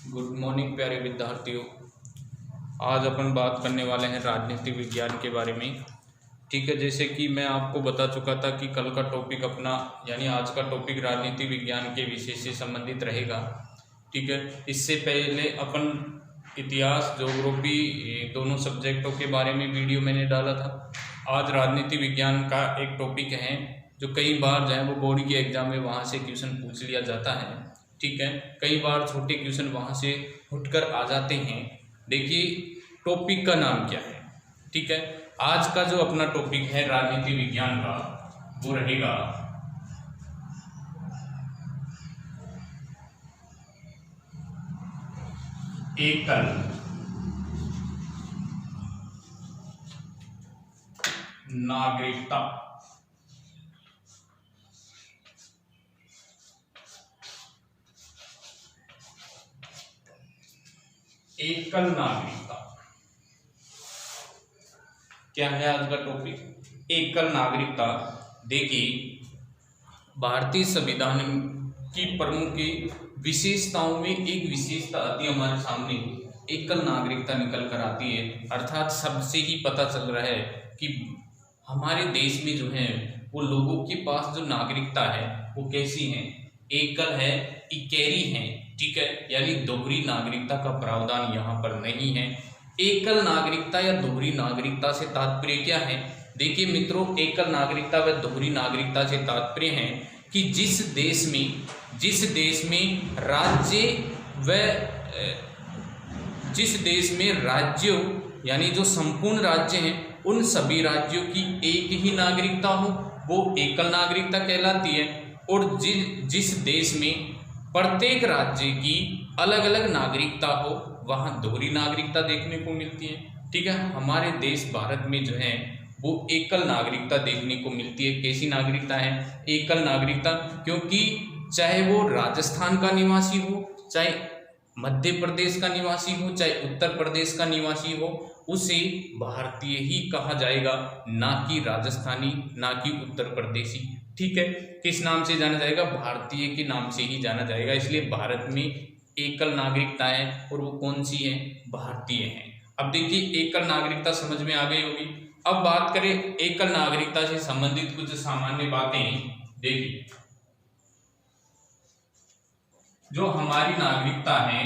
Good morning प्यारे विद्यार्थियों। आज अपन बात करने वाले हैं राजनीति विज्ञान के बारे में। ठीक है, जैसे कि मैं आपको बता चुका था कि कल का टॉपिक अपना यानी आज का टॉपिक राजनीति विज्ञान के विषय से संबंधित रहेगा। ठीक है, इससे पहले अपन इतिहास ज्योग्राफी दोनों सब्जेक्टों के बारे में वीडियो मैंने डाला था। आज राजनीति विज्ञान का एक टॉपिक है जो कई बार जो है वो बोर्ड के एग्जाम में वहाँ से क्वेश्चन पूछ लिया जाता है। ठीक है, कई बार छोटे क्वेश्चन वहाँ से उठकर आ जाते हैं। देखिए टॉपिक का नाम क्या है। ठीक है, आज का जो अपना टॉपिक है राजनीति विज्ञान का वो रहेगा एकल नागरिकता। एकल नागरिकता क्या है आज का टॉपिक? एकल नागरिकता। देखिए भारतीय संविधान की प्रमुख विशेषताओं में एक विशेषता आती है हमारे सामने, एकल नागरिकता निकल कर आती है। अर्थात सबसे ही पता चल रहा है कि हमारे देश में जो है वो लोगों के पास जो नागरिकता है वो कैसी है, एकल है, इकेरी है। ठीक है, यानी दोहरी नागरिकता का प्रावधान यहाँ पर नहीं है। एकल नागरिकता या दोहरी नागरिकता से तात्पर्य क्या है? देखिए मित्रों, एकल नागरिकता व दोहरी नागरिकता से तात्पर्य है कि जिस देश में राज्यों यानी जो संपूर्ण राज्य हैं उन सभी राज्यों की एक ही नागरिकता हो वो एकल नागरिकता कहलाती है। और जिस देश में प्रत्येक राज्य की अलग अलग नागरिकता हो वहाँ दोहरी नागरिकता देखने को मिलती है। ठीक है, हमारे देश भारत में जो है वो एकल नागरिकता देखने को मिलती है। कैसी नागरिकता है? एकल नागरिकता, क्योंकि चाहे वो राजस्थान का निवासी हो, चाहे मध्य प्रदेश का निवासी हो, चाहे उत्तर प्रदेश का निवासी हो, उसे भारतीय ही कहा जाएगा, ना कि राजस्थानी, ना कि उत्तर प्रदेशी। ठीक है, किस नाम से जाना जाएगा? भारतीय के नाम से ही जाना जाएगा। इसलिए भारत में एकल नागरिकता है और वो कौन सी है? भारतीय है। अब देखिए एकल नागरिकता समझ में आ गई होगी। अब बात करें एकल नागरिकता से संबंधित कुछ सामान्य बातें। देखिए जो हमारी नागरिकता है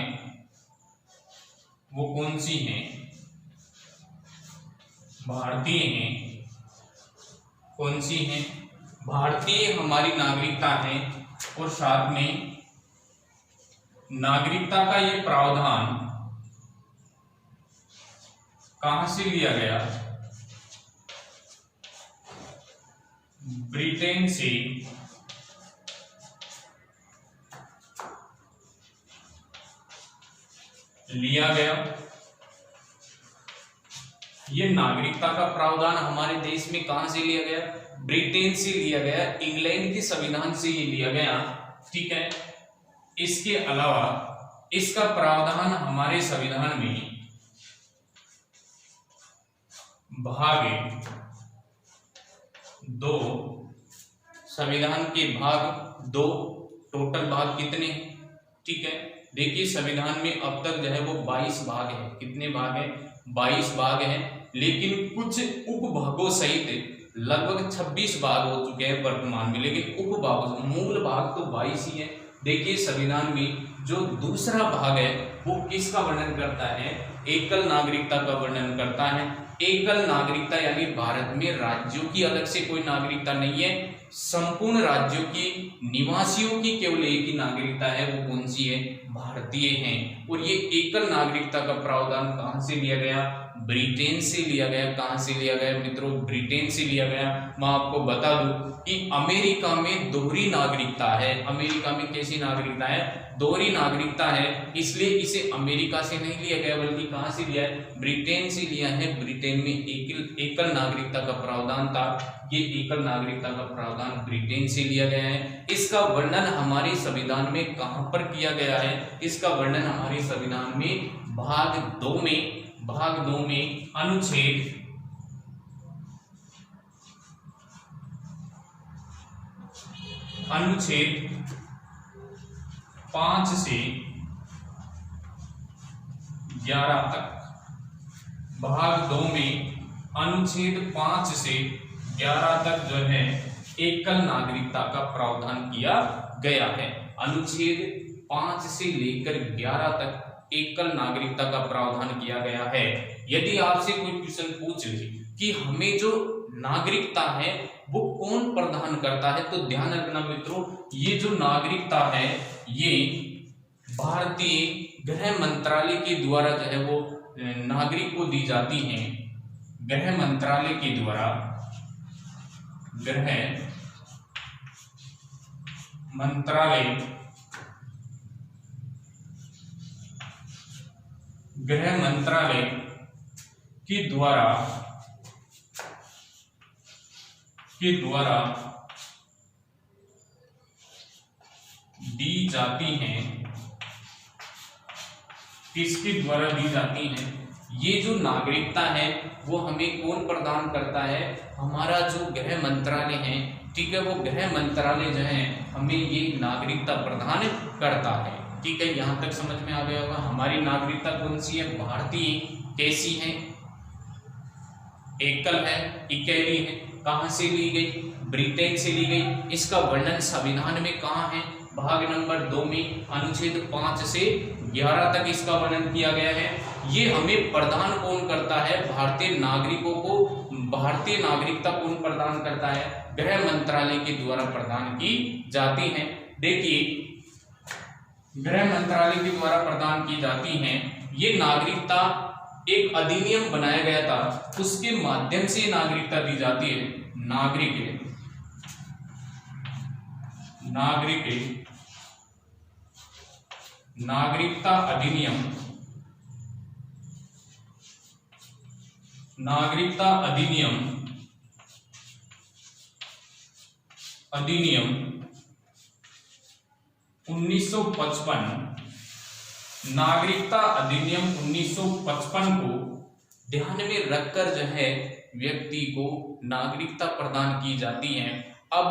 वो कौन सी है? भारतीय है। कौन सी है? भारतीय हमारी नागरिकता है। और साथ में नागरिकता का ये प्रावधान कहां से लिया गया? ब्रिटेन से लिया गया। ये नागरिकता का प्रावधान हमारे देश में कहां से लिया गया? ब्रिटेन से लिया गया, इंग्लैंड के संविधान से ये लिया गया। ठीक है, इसके अलावा इसका प्रावधान हमारे संविधान में भाग 2, संविधान के भाग 2, टोटल भाग कितने? ठीक है, देखिए संविधान में अब तक जो है वो 22 भाग है। कितने भाग है? 22 भाग है, लेकिन कुछ उपभागों सहित लगभग 26 भाग हो चुके हैं वर्तमान में, लेकिन उपभाग मूल भाग तो 22 ही है। देखिए संविधान में जो दूसरा भाग है वो किसका वर्णन करता है? एकल नागरिकता का वर्णन करता है। एकल नागरिकता यानी भारत में राज्यों की अलग से कोई नागरिकता नहीं है, संपूर्ण राज्यों की निवासियों की केवल एक ही नागरिकता है। वो कौन सी है? भारतीय है। और ये एकल नागरिकता का प्रावधान कहां से लिया गया? ब्रिटेन से लिया गया। कहां से लिया गया मित्रों? ब्रिटेन से लिया गया। मैं आपको बता दूं कि अमेरिका में दोहरी नागरिकता है। अमेरिका में कैसी नागरिकता है? दोहरी नागरिकता है, इसलिए इसे अमेरिका से नहीं लिया गया बल्कि कहां से लिया है? ब्रिटेन से लिया है। ब्रिटेन में एकल नागरिकता का प्रावधान था। ये एकल नागरिकता का प्रावधान ब्रिटेन से लिया गया है। इसका वर्णन हमारे संविधान में कहां पर किया गया है? इसका वर्णन हमारे संविधान में भाग 2 में अनुच्छेद 5 से 11 तक। भाग 2 में अनुच्छेद 5 से 11 तक जो है एकल नागरिकता का प्रावधान किया गया है। अनुच्छेद 5 से लेकर 11 तक एकल नागरिकता का प्रावधान किया गया है। यदि आपसे कोई क्वेश्चन पूछ ले कि हमें जो नागरिकता है वो कौन प्रदान करता है, तो ध्यान रखना मित्रों, ये जो नागरिकता है ये भारतीय गृह मंत्रालय के द्वारा जो है वो नागरिक को दी जाती है। गृह मंत्रालय के द्वारा, गृह मंत्रालय के द्वारा दी जाती हैं। किसके द्वारा दी जाती हैं? ये जो नागरिकता है वो हमें कौन प्रदान करता है? हमारा जो गृह मंत्रालय है, ठीक है, वो गृह मंत्रालय जो है हमें ये नागरिकता प्रदान करता है। ठीक है, यहाँ तक समझ में आ गया होगा। हमारी नागरिकता कौन सी है? भारतीय। कैसी है? एकल है, इकहरी है। कहाँ से ली गई? ब्रिटेन से ली गई। इसका वर्णन संविधान में कहाँ है? भाग नंबर 2 में अनुच्छेद 5 से 11 तक इसका वर्णन किया गया है। ये हमें प्रदान कौन करता है? भारतीय नागरिकों को भारतीय नागरिकता कौन प्रदान करता है? गृह मंत्रालय के द्वारा प्रदान की जाती है। देखिए, गृह मंत्रालय के द्वारा प्रदान की जाती है। ये नागरिकता एक अधिनियम बनाया गया था, उसके माध्यम से नागरिकता दी जाती है। नागरिकता अधिनियम 1955। नागरिकता अधिनियम 1955 को ध्यान में रखकर जो है व्यक्ति को नागरिकता प्रदान की जाती है। अब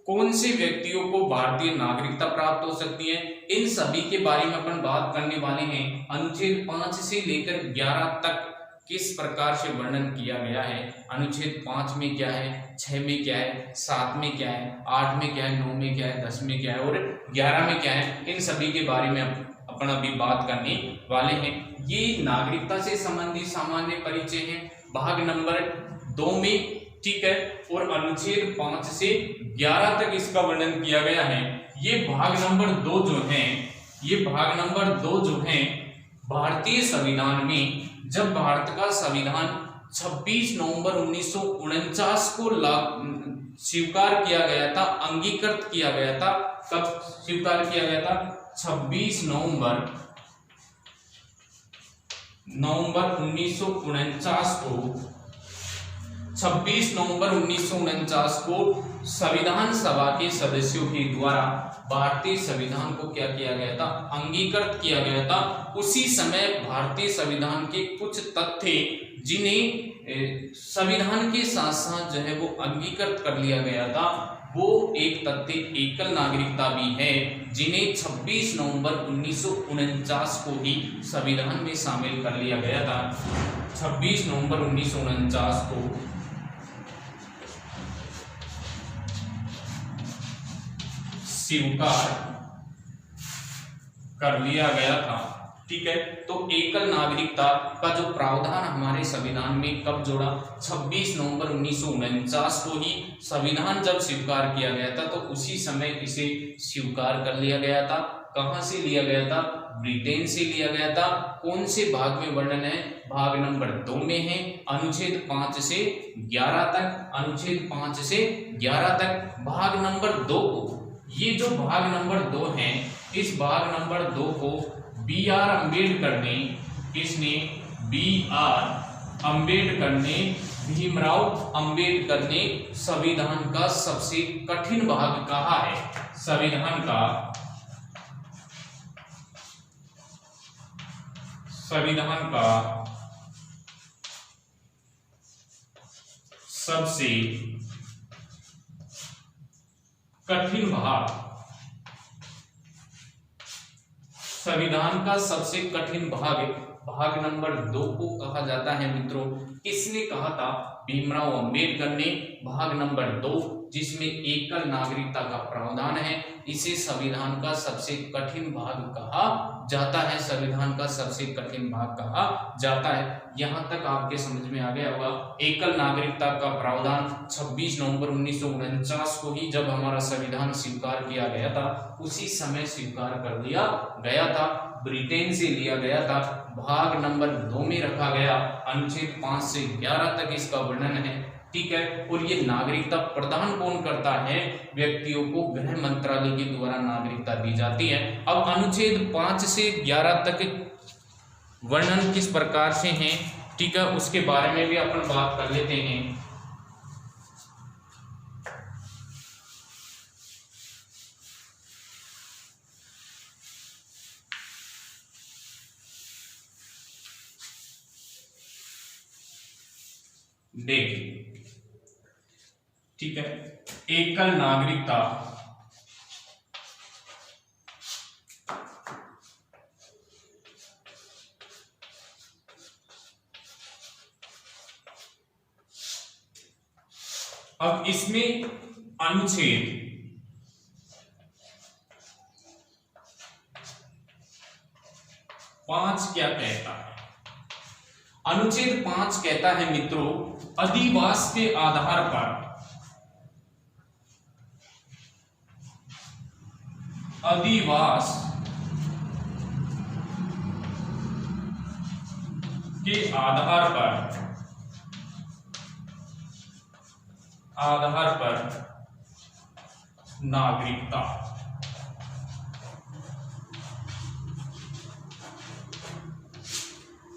कौन से व्यक्तियों को भारतीय नागरिकता प्राप्त हो सकती है, इन सभी के बारे में अपन बात करने वाले हैं। अनुच्छेद 5 से लेकर 11 तक किस प्रकार से वर्णन किया गया है। अनुच्छेद 5 में क्या है, 6 में क्या है, 7 में क्या है, 8 में क्या है, 9 में क्या है, 10 में क्या है और 11 में क्या है, इन सभी के बारे में अपन अभी बात करने वाले हैं। ये नागरिकता से संबंधित सामान्य परिचय है भाग नंबर 2 में, ठीक है, और अनुच्छेद 5 से 11 तक इसका वर्णन किया गया है। ये भाग नंबर 2 जो है भारतीय संविधान में, जब भारत का संविधान 26 नवंबर 1949 को स्वीकार किया गया था, अंगीकृत किया गया था। कब स्वीकार किया गया था? 26 नवंबर 1949 को। 26 नवंबर 1949 को संविधान सभा के सदस्यों के द्वारा भारतीय संविधान को क्या किया गया था? अंगीकृत किया गया था। उसी समय भारतीय संविधान के कुछ तथ्य जिन्हें संविधान के साथ साथ जो है वो अंगीकृत कर लिया गया था, वो एक तथ्य एकल नागरिकता भी है, जिन्हें 26 नवंबर 1949 को ही संविधान में शामिल कर लिया गया था। 26 नवंबर 1949 को स्वीकार कर लिया गया था। ठीक है, तो एकल नागरिकता का जो प्रावधान हमारे संविधान में कब जोड़ा? 26 नवंबर 1949 को ही संविधान जब स्वीकार किया गया था, तो उसी समय इसे स्वीकार कर लिया गया था। कहां से लिया गया था? ब्रिटेन से लिया गया था। कौन से भाग में वर्णन है? भाग नंबर 2 में है, अनुच्छेद 5 से 11 तक। अनुच्छेद 5 से 11 तक भाग नंबर 2 को, ये जो भाग नंबर 2 है, इस भाग नंबर 2 को B.R. अम्बेडकर ने, किसने? B.R. अम्बेडकर ने, भीमराव अम्बेडकर ने संविधान का सबसे कठिन भाग कहा है। संविधान का सबसे कठिन भाग, संविधान का सबसे कठिन भाग भाग नंबर 2 को कहा जाता है मित्रों। किसने कहा था? भीमराव अंबेडकर ने भाग नंबर 2, जिसमें एकल नागरिकता का प्रावधान है, इसे संविधान का सबसे कठिन भाग कहा जाता है। संविधान का सबसे कठिन भाग कहा जाता है। यहां तक आपके समझ में आ गया होगा। एकल नागरिकता का प्रावधान 26 नवंबर 1949 को ही जब हमारा संविधान स्वीकार किया गया था, उसी समय स्वीकार कर लिया गया था, ब्रिटेन से लिया गया था। भाग नंबर 2 में रखा गया, अनुच्छेद 5 से 11 तक इसका वर्णन है, ठीक है। और ये नागरिकता प्रदान कौन करता है? व्यक्तियों को गृह मंत्रालय के द्वारा नागरिकता दी जाती है। अब अनुच्छेद 5 से 11 तक वर्णन किस प्रकार से है, ठीक है, उसके बारे में भी अपन बात कर लेते हैं। देखिए, ठीक है, एकल नागरिकता अब इसमें अनुच्छेद 5 क्या कहता है? अनुच्छेद 5 कहता है मित्रों, अधिवास के आधार पर अधिवास के आधार पर नागरिकता।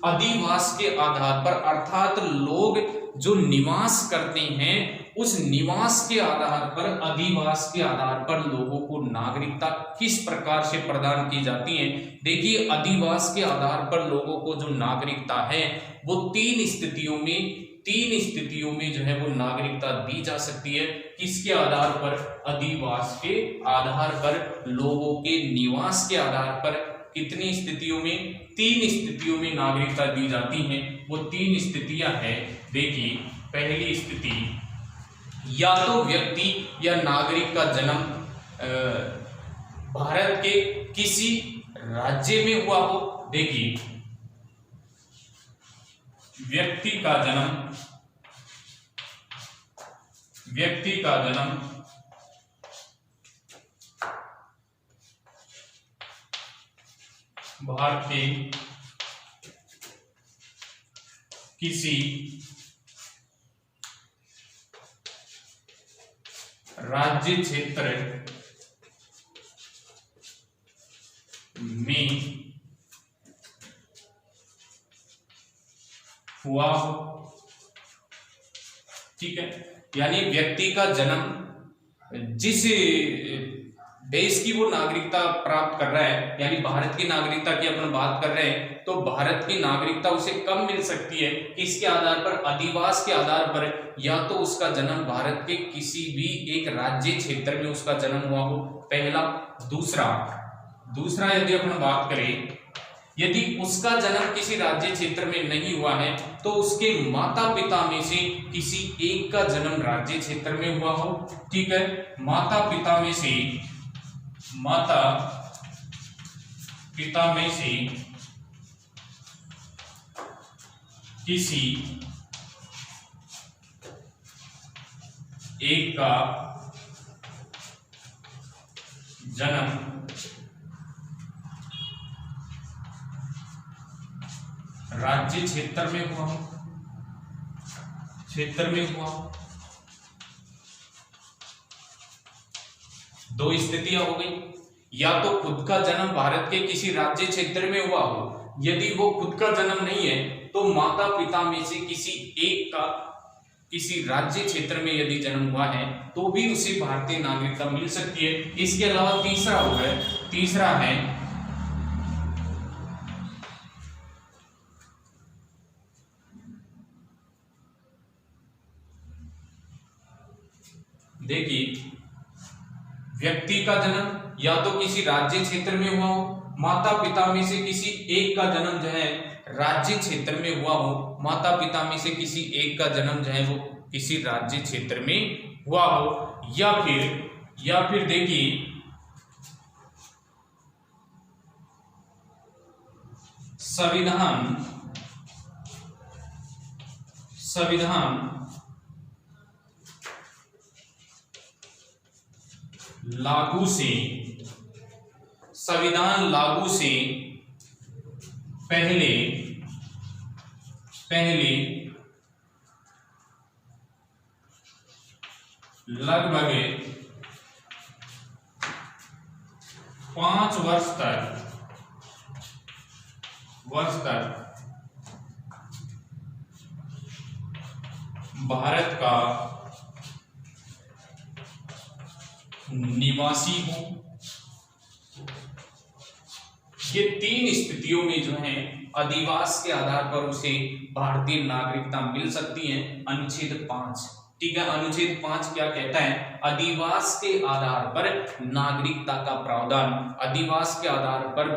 अधिवास के आधार पर अर्थात लोग जो निवास करते हैं, उस निवास के आधार पर, अधिवास के आधार पर लोगों को नागरिकता किस प्रकार से प्रदान की जाती है। देखिए, अधिवास के आधार पर लोगों को जो नागरिकता है वो तीन स्थितियों में जो है वो नागरिकता दी जा सकती है। किसके आधार पर? अधिवास के आधार पर, लोगों के निवास के आधार पर। कितनी स्थितियों में? 3 स्थितियों में नागरिकता दी जाती है। वो 3 स्थितियां हैं। देखिए, पहली स्थिति, या तो व्यक्ति या नागरिक का जन्म भारत के किसी राज्य में हुआ हो। देखिए, व्यक्ति का जन्म भारत के किसी राज्य क्षेत्र में हुआ हो, ठीक है। यानी व्यक्ति का जन्म जिस देश की वो नागरिकता प्राप्त कर रहा है, यानी भारत की नागरिकता की अपन बात कर रहे हैं, तो भारत की नागरिकता उसे कब मिल सकती है? किसके आधार पर? अधिवास के आधार पर। या तो उसका जन्म भारत के किसी भी एक राज्य क्षेत्र में उसका जन्म हुआ हो, पहला। दूसरा यदि अपन बात करें, यदि उसका जन्म किसी राज्य क्षेत्र में नहीं हुआ है तो उसके माता पिता में से किसी एक का जन्म राज्य क्षेत्र में हुआ हो, ठीक है। माता पिता में से किसी एक का जन्म राज्य क्षेत्र में हुआ। दो स्थितियां हो गई, या तो खुद का जन्म भारत के किसी राज्य क्षेत्र में हुआ हो, यदि वो खुद का जन्म नहीं है तो माता पिता में से किसी एक का किसी राज्य क्षेत्र में यदि जन्म हुआ है तो भी उसे भारतीय नागरिकता मिल सकती है। इसके अलावा तीसरा है देखिए, व्यक्ति का जन्म या तो किसी राज्य क्षेत्र में हुआ हो, माता पिता में से किसी एक का जन्म जो है राज्य क्षेत्र में हुआ हो, माता पिता में से किसी एक का जन्म जो है वो किसी राज्य क्षेत्र में हुआ हो, या फिर देखिए संविधान लागू से पहले लगभग 5 वर्ष तक भारत का निवासी हो। ये 3 स्थितियों में जो है अधिवास के आधार पर उसे भारतीय नागरिकता मिल सकती है। अनुच्छेद 5, ठीक है, अनुच्छेद 5 क्या कहता है? अधिवास के आधार पर नागरिकता का प्रावधान। अधिवास के आधार पर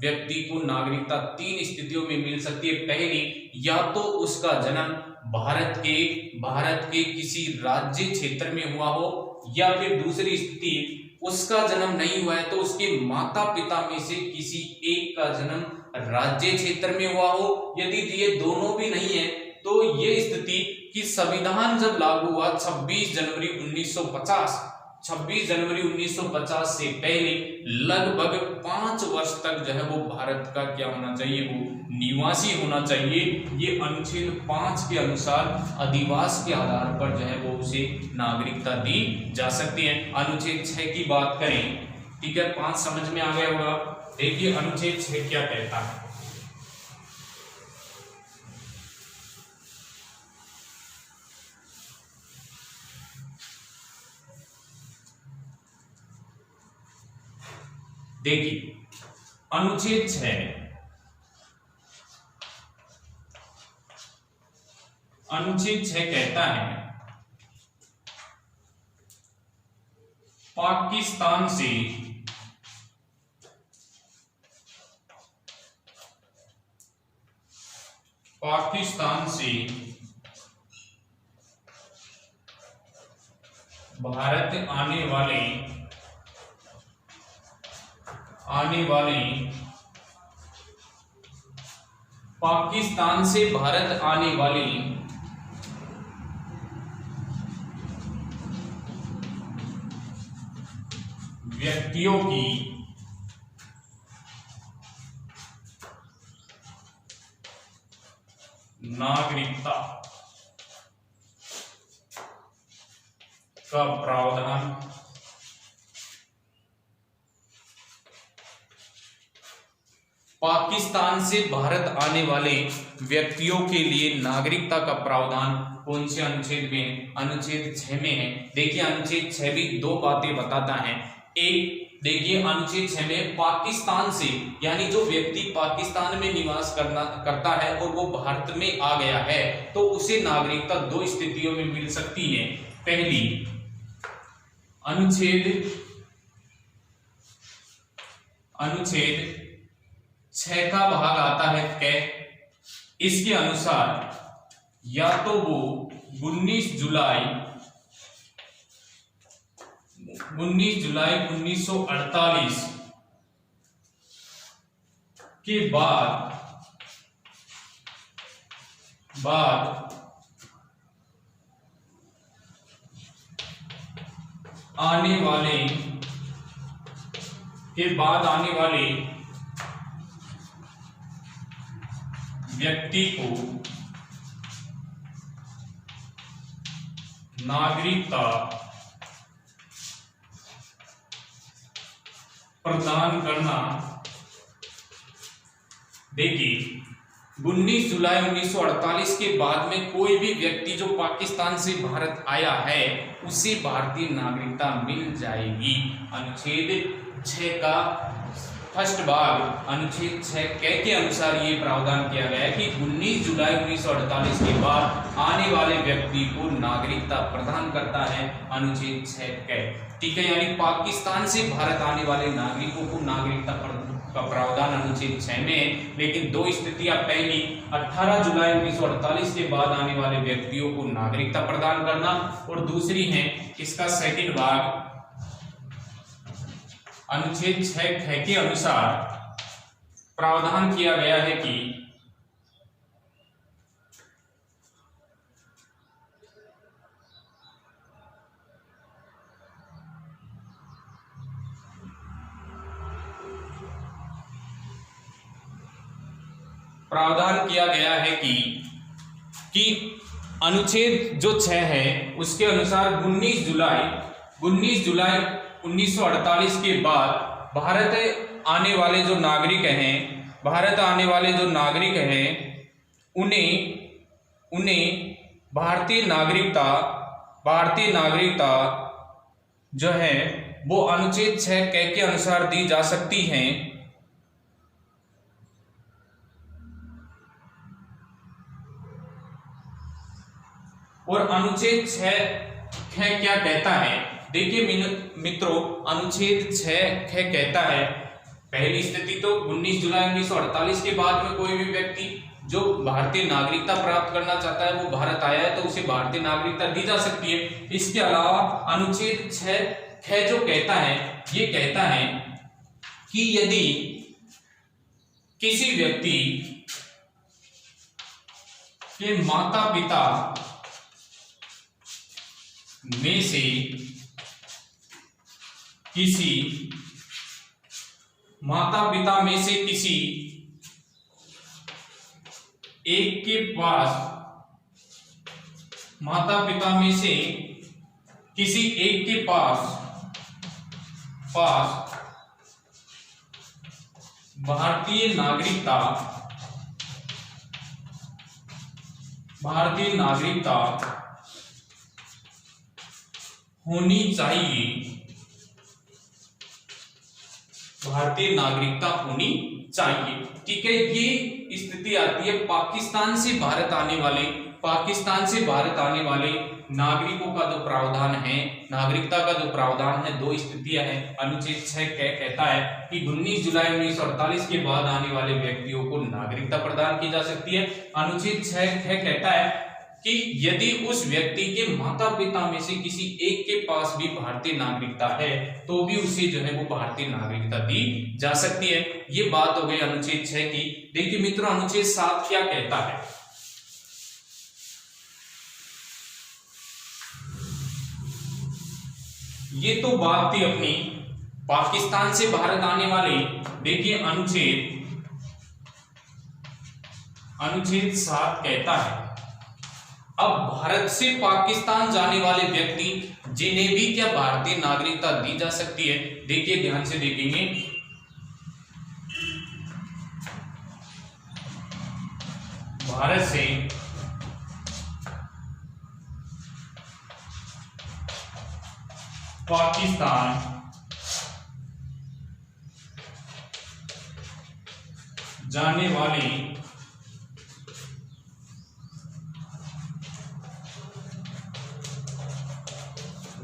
व्यक्ति को नागरिकता 3 स्थितियों में मिल सकती है। पहली, या तो उसका जन्म भारत के किसी राज्य क्षेत्र में हुआ हो, या फिर दूसरी स्थिति उसका जन्म नहीं हुआ है तो उसके माता पिता में से किसी एक का जन्म राज्य क्षेत्र में हुआ हो। यदि ये दोनों भी नहीं है तो ये स्थिति कि संविधान जब लागू हुआ 26 जनवरी 1950 से पहले लगभग 5 वर्ष तक जो है वो भारत का क्या होना चाहिए? वो निवासी होना चाहिए। ये अनुच्छेद 5 के अनुसार अधिवास के आधार पर जो है वो उसे नागरिकता दी जा सकती है। अनुच्छेद 6 की बात करें, ठीक है, 5 समझ में आ गया होगा। देखिए अनुच्छेद 6 क्या कहता है। देखिए अनुच्छेद 6 कहता है पाकिस्तान से भारत आने वाले पाकिस्तान से भारत आने वाले व्यक्तियों की नागरिकता का प्रावधान पाकिस्तान से भारत आने वाले व्यक्तियों के लिए नागरिकता का प्रावधान कौन से अनुच्छेद में? अनुच्छेद 6 में है। देखिए अनुच्छेद 6 भी 2 बातें बताता है। एक, देखिए अनुच्छेद 6 में पाकिस्तान से, यानी जो व्यक्ति पाकिस्तान में निवास करता है और वो भारत में आ गया है तो उसे नागरिकता 2 स्थितियों में मिल सकती है। पहली, अनुच्छेद 6 का भाग आता है कै। इसके अनुसार या तो वो 19 जुलाई 1948 के बाद आने वाले व्यक्ति को नागरिकता प्रदान करना। देखिए 19 जुलाई 1948 के बाद में कोई भी व्यक्ति जो पाकिस्तान से भारत आया है उसे भारतीय नागरिकता मिल जाएगी। अनुच्छेद 6 का फर्स्ट भाग अनुच्छेद 6 के अनुसार ये प्रावधान किया गया है कि 19 जुलाई 1948 के बाद आने वाले व्यक्ति को नागरिकता प्रदान करता है अनुच्छेद 6 कै। ठीक है, यानी पाकिस्तान से भारत आने वाले नागरिकों को नागरिकता का प्रावधान अनुच्छेद 6 में है। लेकिन दो स्थितियां, पहली 18 जुलाई 1948 के बाद आने वाले व्यक्तियों को नागरिकता प्रदान करना, और दूसरी है इसका सेकंड भाग अनुच्छेद 6 के अनुसार प्रावधान किया गया है कि अनुच्छेद जो 6 है उसके अनुसार 19 जुलाई 1948 के बाद भारत आने वाले जो नागरिक हैं उन्हें भारतीय नागरिकता जो है वो अनुच्छेद 6 के अनुसार दी जा सकती है। और अनुच्छेद 6 क्या कहता है, देखिए मित्रों, अनुच्छेद 6 कहता है, पहली स्थिति तो 19 जुलाई 1948 के बाद में कोई भी व्यक्ति जो भारतीय नागरिकता प्राप्त करना चाहता है वो भारत आया है तो उसे भारतीय नागरिकता दी जा सकती है। इसके अलावा अनुच्छेद 6 जो कहता है, ये कहता है कि यदि किसी व्यक्ति के माता पिता में से किसी एक के पास भारतीय नागरिकता होनी चाहिए, भारतीय नागरिकता होनी चाहिए। ठीक है, ये स्थिति आती है पाकिस्तान से भारत आने वाले नागरिकों का जो प्रावधान है, नागरिकता का जो प्रावधान है, दो स्थितियां हैं। अनुच्छेद 6 कहता है कि 19 जुलाई 1948 के बाद आने वाले व्यक्तियों को नागरिकता प्रदान की जा सकती है। अनुच्छेद 6 कहता है कि यदि उस व्यक्ति के माता पिता में से किसी एक के पास भी भारतीय नागरिकता है तो भी उसे जो है वो भारतीय नागरिकता दी जा सकती है। ये बात हो गई अनुच्छेद 6 की। देखिए मित्रों, अनुच्छेद 7 क्या कहता है, ये तो बात थी अपनी पाकिस्तान से भारत आने वाले। देखिए अनुच्छेद 7 कहता है अब भारत से पाकिस्तान जाने वाले व्यक्ति जिन्हें भी क्या भारतीय नागरिकता दी जा सकती है। देखिए ध्यान से देखेंगे, भारत से पाकिस्तान जाने वाले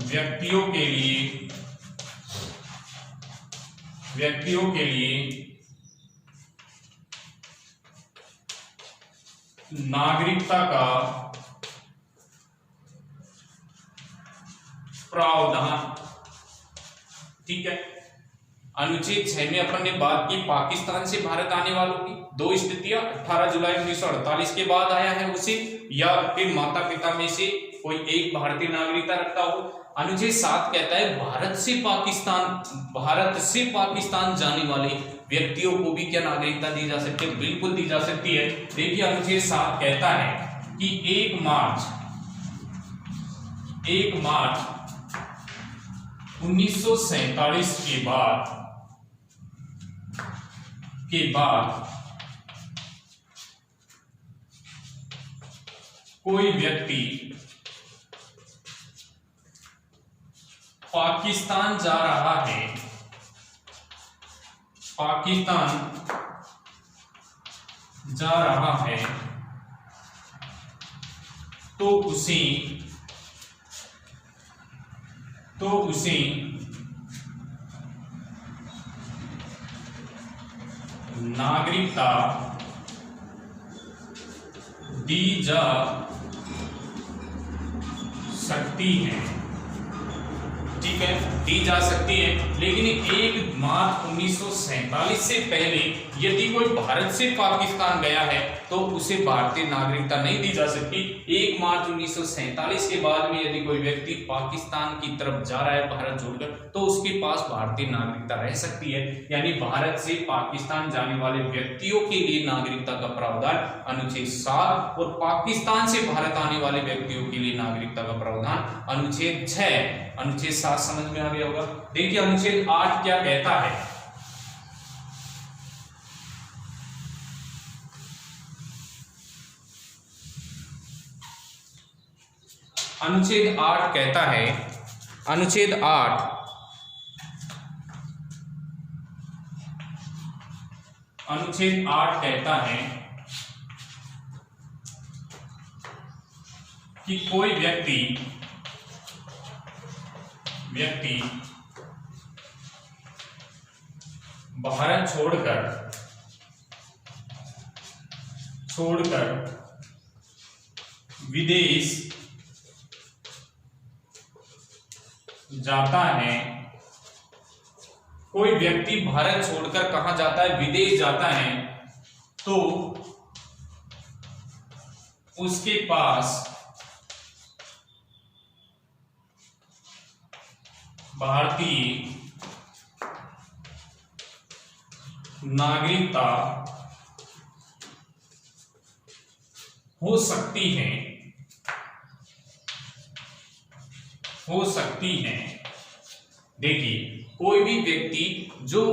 व्यक्तियों के लिए नागरिकता का प्रावधान। ठीक है, अनुच्छेद 6 में अपन ने बात की पाकिस्तान से भारत आने वालों की दो स्थितियां, 18 जुलाई 1948 के बाद आया है उसे, या फिर माता पिता में से कोई एक भारतीय नागरिकता रखता हो। अनुच्छेद 7 कहता है भारत से पाकिस्तान जाने वाले व्यक्तियों को भी क्या नागरिकता दी जा सकती है, बिल्कुल दी जा सकती है। देखिए अनुच्छेद 7 कहता है कि 1 मार्च 1947 के बाद कोई व्यक्ति पाकिस्तान जा रहा है तो तो उसे नागरिकता दी जा सकती है। ठीक है, दी जा सकती है, लेकिन 1 मार्च 1947 से पहले यदि कोई भारत से पाकिस्तान गया है तो उसे भारतीय नागरिकता नहीं दी जा सकती। 1 मार्च 1947 के बाद में यदि कोई व्यक्ति पाकिस्तान की तरफ जा रहा है भारत छोड़कर, तो उसके पास भारतीय नागरिकता रह सकती है। यानी भारत से पाकिस्तान जाने वाले व्यक्तियों के लिए नागरिकता का प्रावधान अनुच्छेद 7 और पाकिस्तान से भारत आने वाले व्यक्तियों के लिए नागरिकता का प्रावधान अनुच्छेद 6। अनुच्छेद 7 समझ में आ गया होगा। देखिए अनुच्छेद 8 क्या कहता है। अनुच्छेद 8 कहता है, अनुच्छेद 8 कहता है कि कोई व्यक्ति भारत छोड़कर विदेश जाता है। कोई व्यक्ति भारत छोड़कर कहां जाता है? विदेश जाता है, तो उसके पास भारतीय नागरिकता हो सकती है। देखिए कोई भी व्यक्ति जो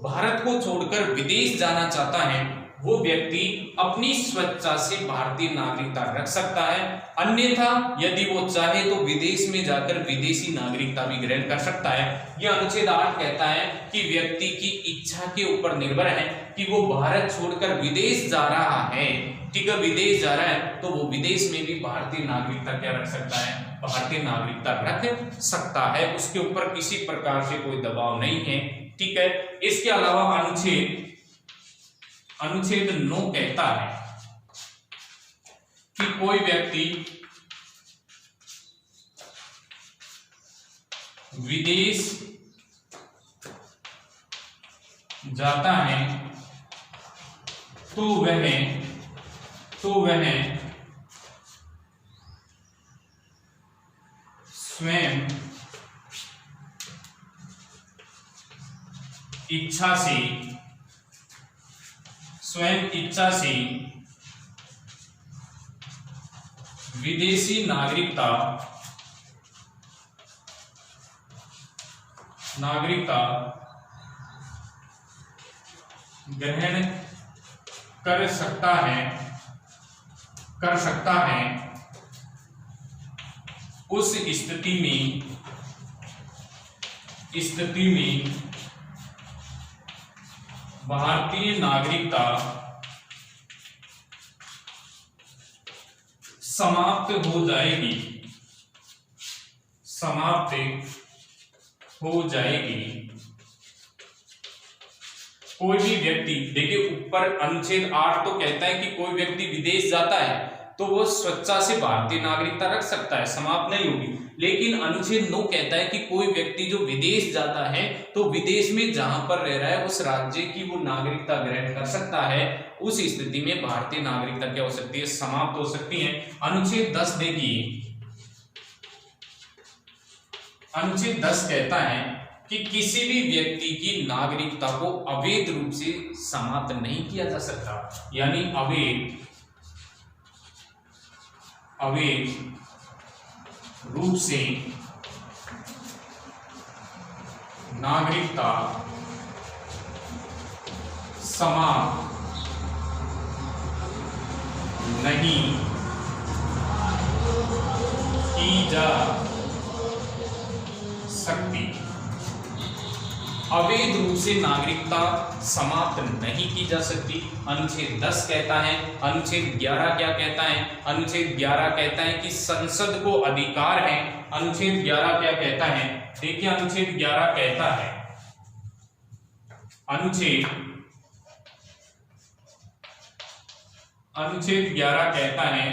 भारत को छोड़कर विदेश जाना चाहता है वो व्यक्ति अपनी स्वेच्छा से भारतीय नागरिकता रख सकता है, अन्यथा यदि वो चाहे तो विदेश में जाकर विदेशी नागरिकता भी ग्रहण कर सकता है। यह अनुच्छेद 8 कहता है कि व्यक्ति की इच्छा के ऊपर निर्भर है कि वो भारत छोड़कर विदेश जा रहा है। ठीक है, विदेश जा रहा है तो वो विदेश में भी भारतीय नागरिकता क्या रख सकता है? भारतीय नागरिकता रख सकता है। उसके ऊपर किसी प्रकार से कोई दबाव नहीं है। ठीक है, इसके अलावा अनुच्छेद 9 कहता है कि कोई व्यक्ति विदेश जाता है तो वह स्वयं इच्छा से विदेशी नागरिकता ग्रहण कर सकता है। उस स्थिति में भारतीय नागरिकता समाप्त हो जाएगी। कोई भी व्यक्ति, देखिए ऊपर अनुच्छेद 8 तो कहता है कि कोई व्यक्ति विदेश जाता है तो वो स्वेच्छा से भारतीय नागरिकता रख सकता है, समाप्त नहीं होगी। लेकिन अनुच्छेद 9 कहता है कि कोई व्यक्ति जो विदेश जाता है तो विदेश में जहां पर रह रहा है उस राज्य की वो नागरिकता ग्रहण कर सकता है। उस स्थिति में भारतीय नागरिकता क्या हो सकती है? समाप्त हो सकती है। अनुच्छेद 10 देखिए, अनुच्छेद 10 कहता है कि किसी भी व्यक्ति की नागरिकता को अवैध रूप से समाप्त नहीं किया जा सकता। यानी अवैध रूप से नागरिकता समाप्त नहीं की जा सकती। अवैध रूप से नागरिकता समाप्त नहीं की जा सकती। अनुच्छेद 10 कहता है। अनुच्छेद 11 क्या कहता है? अनुच्छेद 11 कहता है कि संसद को अधिकार है। अनुच्छेद 11 क्या कहता है? देखिए अनुच्छेद 11 कहता है, अनुच्छेद 11 कहता है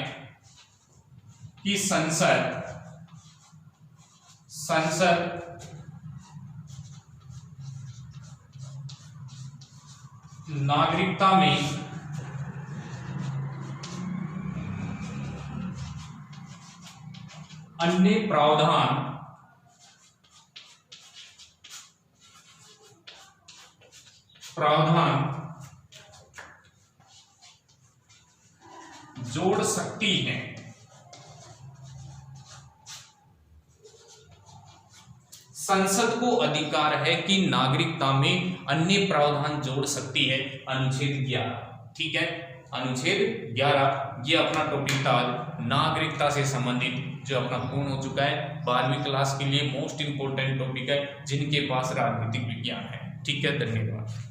कि संसद नागरिकता में अन्य प्रावधान जोड़ सकती है। संसद को अधिकार है कि नागरिकता में अन्य प्रावधान जोड़ सकती है। अनुच्छेद 11, ठीक है, अनुच्छेद 11 ये अपना टॉपिक था नागरिकता से संबंधित, जो अपना पूर्ण हो चुका है। 12वीं क्लास के लिए मोस्ट इंपोर्टेंट टॉपिक है जिनके पास राजनीतिक विज्ञान है। ठीक है, धन्यवाद।